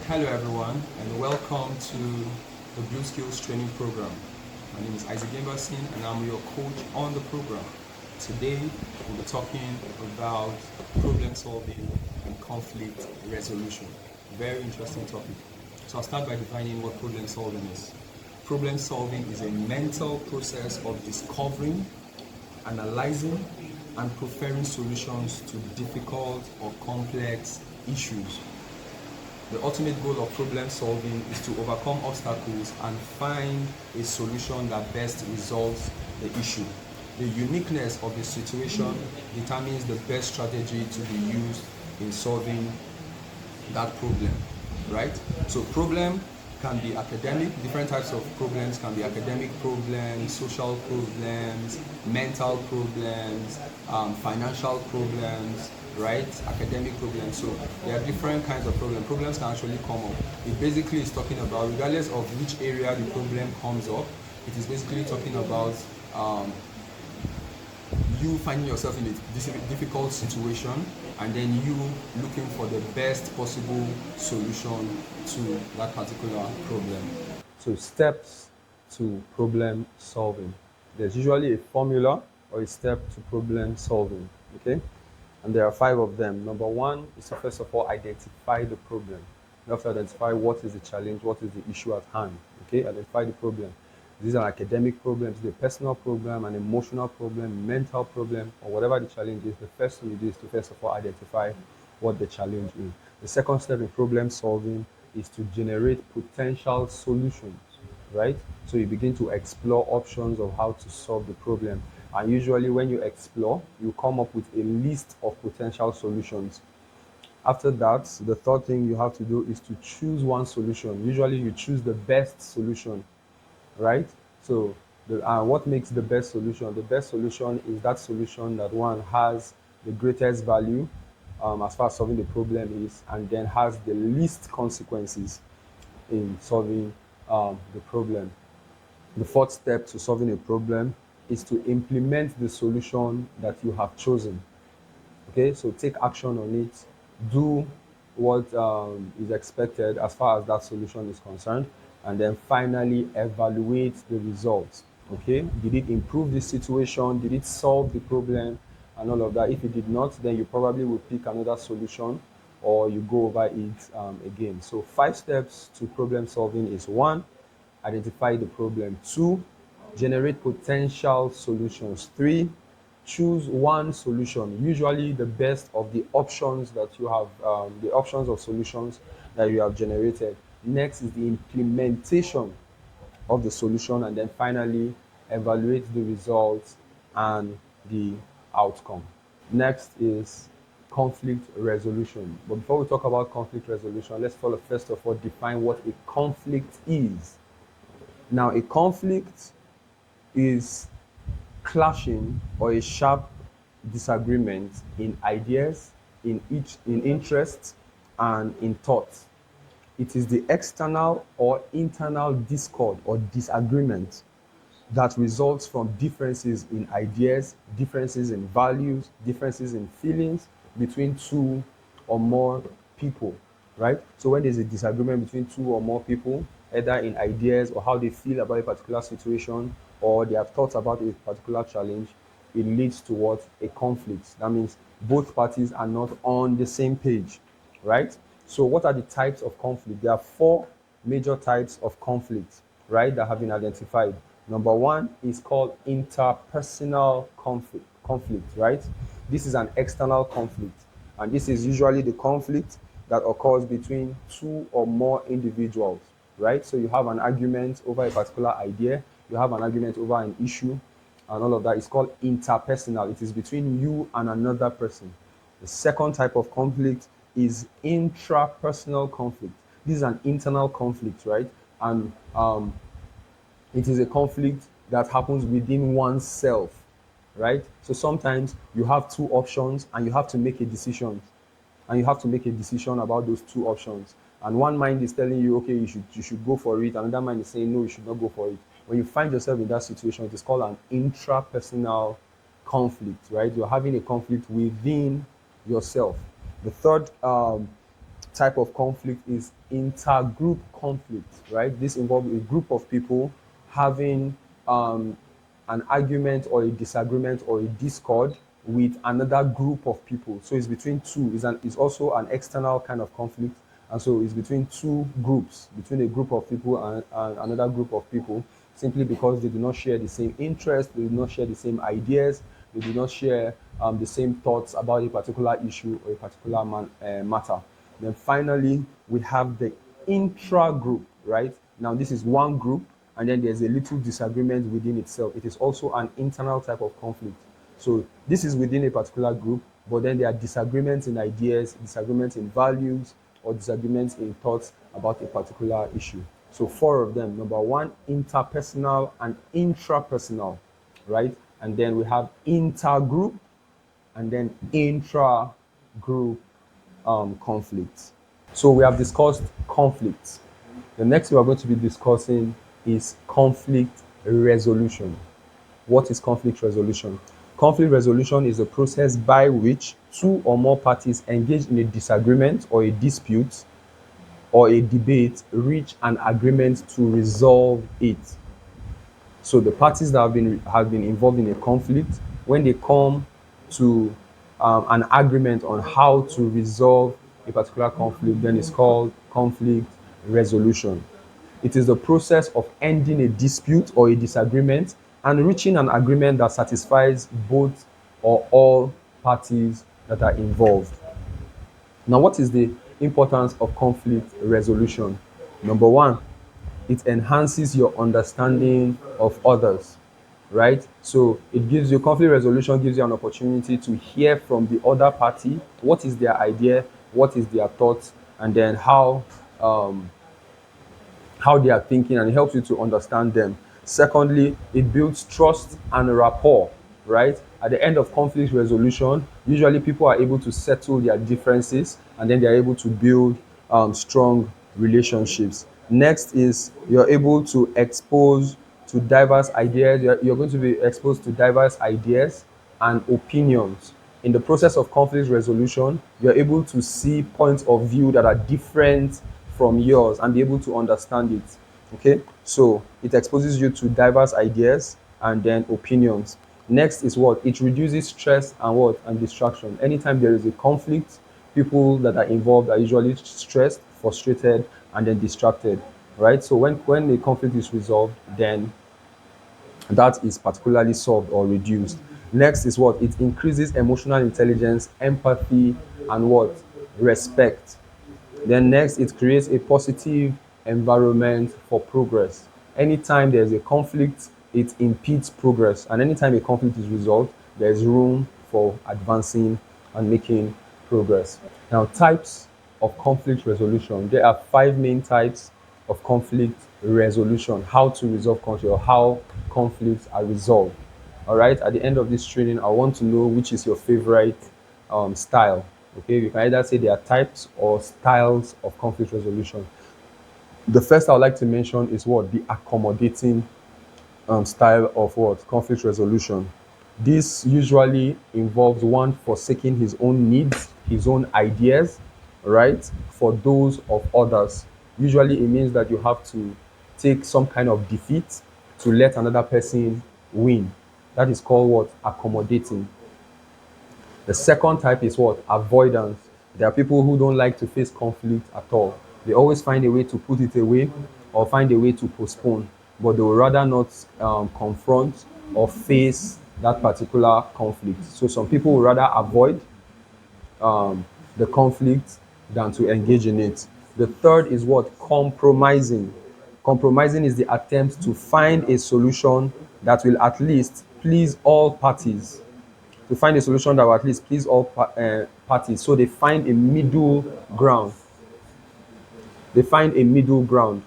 Hello everyone and welcome to the Blue Skills training program. My name is Isaac Gamberson and I'm your coach on the program. Today we'll be talking about problem solving and conflict resolution. Very interesting topic. So I'll start by defining what problem solving is. Problem solving is a mental process of discovering, analyzing, and preferring solutions to difficult or complex issues. The ultimate goal of problem solving is to overcome obstacles and find a solution that best resolves the issue. The uniqueness of the situation determines the best strategy to be used in solving that problem, right? So problem can be academic, different types of problems can be academic problems, social problems, mental problems, financial problems, right? Academic problems. So there are different kinds of problems. Problems can actually come up. It basically is talking about, regardless of which area the problem comes up, it is basically talking about you finding yourself in a difficult situation and then you looking for the best possible solution to that particular problem. So steps to problem solving. There's usually a formula or a step to problem solving, okay? And there are 5 of them. Number 1 is to first of all identify the problem. You have to identify what is the challenge, what is the issue at hand, okay? Identify the problem. These are academic problems, the personal problem, an emotional problem, mental problem, or whatever the challenge is. The first thing you do is to first of all identify what the challenge is. The second step in problem solving is to generate potential solutions, right? So you begin to explore options of how to solve the problem. And usually when you explore, you come up with a list of potential solutions. After that, the third thing you have to do is to choose one solution. Usually you choose the best solution, right? So what makes the best solution? The best solution is that solution that one has the greatest value as far as solving the problem is, and then has the least consequences in solving the problem. The fourth step to solving a problem is to implement the solution that you have chosen. Okay, so take action on it, do what is expected as far as that solution is concerned, and then finally evaluate the results. Okay, did it improve the situation? Did it solve the problem? And all of that. If it did not, then you probably will pick another solution or you go over it again. So 5 steps to problem solving is 1, identify the problem. 2, generate potential solutions. 3, choose one solution, usually the best of the options that you have, the options of solutions that you have generated. Next is the implementation of the solution, and then finally evaluate the results and the outcome. Next is conflict resolution. But before we talk about conflict resolution, let's first of all define what a conflict is. Now, a conflict is clashing or a sharp disagreement in ideas, in interests, and in thoughts. It is the external or internal discord or disagreement that results from differences in ideas, differences in values, differences in feelings between 2 or more people, right? So when there's a disagreement between 2 or more people, either in ideas or how they feel about a particular situation, or they have thoughts about a particular challenge, it leads to what? A conflict. That means both parties are not on the same page, right? So what are the types of conflict? There are 4 major types of conflict, right, that have been identified. Number 1 is called interpersonal conflict, right? This is an external conflict, and this is usually the conflict that occurs between 2 or more individuals, right? So you have an argument over a particular idea, you have an argument over an issue, and all of that is called interpersonal. It is between you and another person. The second type of conflict is intrapersonal conflict. This is an internal conflict, right? And it is a conflict that happens within oneself, right? So sometimes you have 2 options and you have to make a decision. And you have to make a decision about those 2 options. And one mind is telling you, okay, you should go for it. Another mind is saying, no, you should not go for it. When you find yourself in that situation, it is called an intrapersonal conflict, right? You're having a conflict within yourself. The third type of conflict is intergroup conflict, right? This involves a group of people having an argument or a disagreement or a discord with another group of people. So it's between two. It's also an external kind of conflict. And so it's between two groups, between a group of people and another group of people, simply because they do not share the same interests, they do not share the same ideas, they do not share the same thoughts about a particular issue or a particular matter. Then finally, we have the intra-group, right? Now, this is one group, and then there's a little disagreement within itself. It is also an internal type of conflict. So this is within a particular group, but then there are disagreements in ideas, disagreements in values, or disagreements in thoughts about a particular issue. So four of them. Number one, interpersonal and intrapersonal, right? And then we have intergroup and then intra-group conflicts. So we have discussed conflicts. The next thing we're going to be discussing is conflict resolution. What is conflict resolution? Conflict resolution is a process by which two or more parties engage in a disagreement or a dispute or a debate reach an agreement to resolve it. So the parties that have been involved in a conflict, when they come to an agreement on how to resolve a particular conflict, then it's called conflict resolution. It is the process of ending a dispute or a disagreement and reaching an agreement that satisfies both or all parties that are involved. Now, what is the importance of conflict resolution? Number one, it enhances your understanding of others, right? So it gives you, conflict resolution gives you an opportunity to hear from the other party. What is their idea? What is their thoughts? And then how they are thinking, and it helps you to understand them. Secondly, it builds trust and rapport, right? At the end of conflict resolution, usually people are able to settle their differences and then they're able to build strong relationships. Next is you're able to expose to diverse ideas. You're going to be exposed to diverse ideas and opinions. In the process of conflict resolution, you're able to see points of view that are different from yours and be able to understand it. Okay, so it exposes you to diverse ideas and then opinions. Next is what? It reduces stress and what? And distraction. Anytime there is a conflict, people that are involved are usually stressed, frustrated, and then distracted, right? So when a conflict is resolved, then that is particularly solved or reduced. Next is what? It increases emotional intelligence, empathy, and what? Respect. Then next, it creates a positive environment for progress. Anytime there's a conflict, it impedes progress. And anytime a conflict is resolved, there's room for advancing and making progress. Now, types of conflict resolution. There are five main types of conflict resolution, how to resolve conflict or how conflicts are resolved. All right, at the end of this training, I want to know which is your favorite style. Okay, you can either say there are types or styles of conflict resolution. The first I would like to mention is what? The accommodating style of what? Conflict resolution. This usually involves one forsaking his own needs, his own ideas, right, for those of others. Usually it means that you have to take some kind of defeat to let another person win. That is called what? Accommodating. The second type is what? Avoidance. There are people who don't like to face conflict at all. They always find a way to put it away or find a way to postpone, but they will rather not confront or face that particular conflict. So some people will rather avoid the conflict than to engage in it. The third is what? Compromising. Compromising is the attempt to find a solution that will at least please all parties. To find a solution that will at least please all parties. So they find a middle ground. They find a middle ground.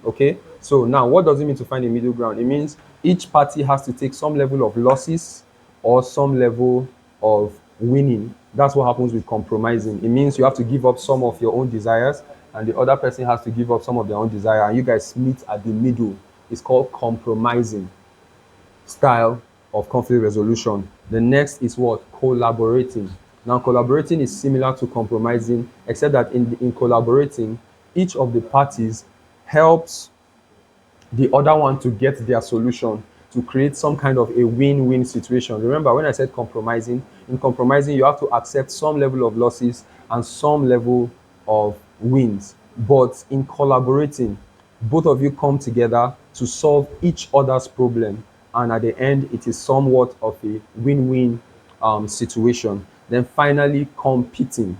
Okay? So now, what does it mean to find a middle ground? It means each party has to take some level of losses or some level of winning. That's what happens with compromising. It means you have to give up some of your own desires and the other person has to give up some of their own desire, and you guys meet at the middle. It's called compromising style of conflict resolution. The next is what? Collaborating. Now, collaborating is similar to compromising, except that in collaborating, each of the parties helps the other one to get their solution, to create some kind of a win-win situation. Remember, when I said compromising, in compromising, you have to accept some level of losses and some level of wins. But in collaborating, both of you come together to solve each other's problem. And at the end, it is somewhat of a win-win situation. Then finally, competing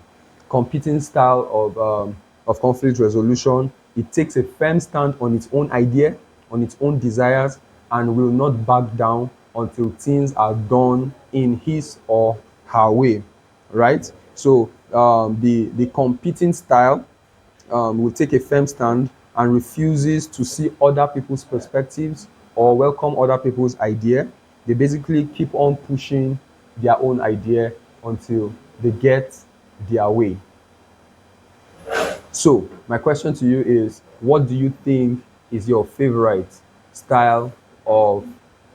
style of conflict resolution. It takes a firm stand on its own idea, on its own desires, and will not back down until things are done in his or her way, right? So the competing style will take a firm stand and refuses to see other people's perspectives or welcome other people's idea. They basically keep on pushing their own idea until they get their way. So, my question to you is, what do you think is your favorite style of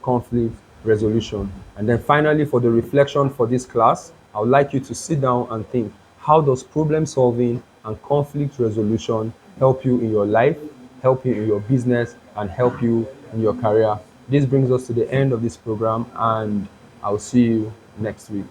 conflict resolution? And then finally, for the reflection for this class, I would like you to sit down and think, how does problem solving and conflict resolution help you in your life, help you in your business, and help you in your career? This brings us to the end of this program, and I'll see you next week.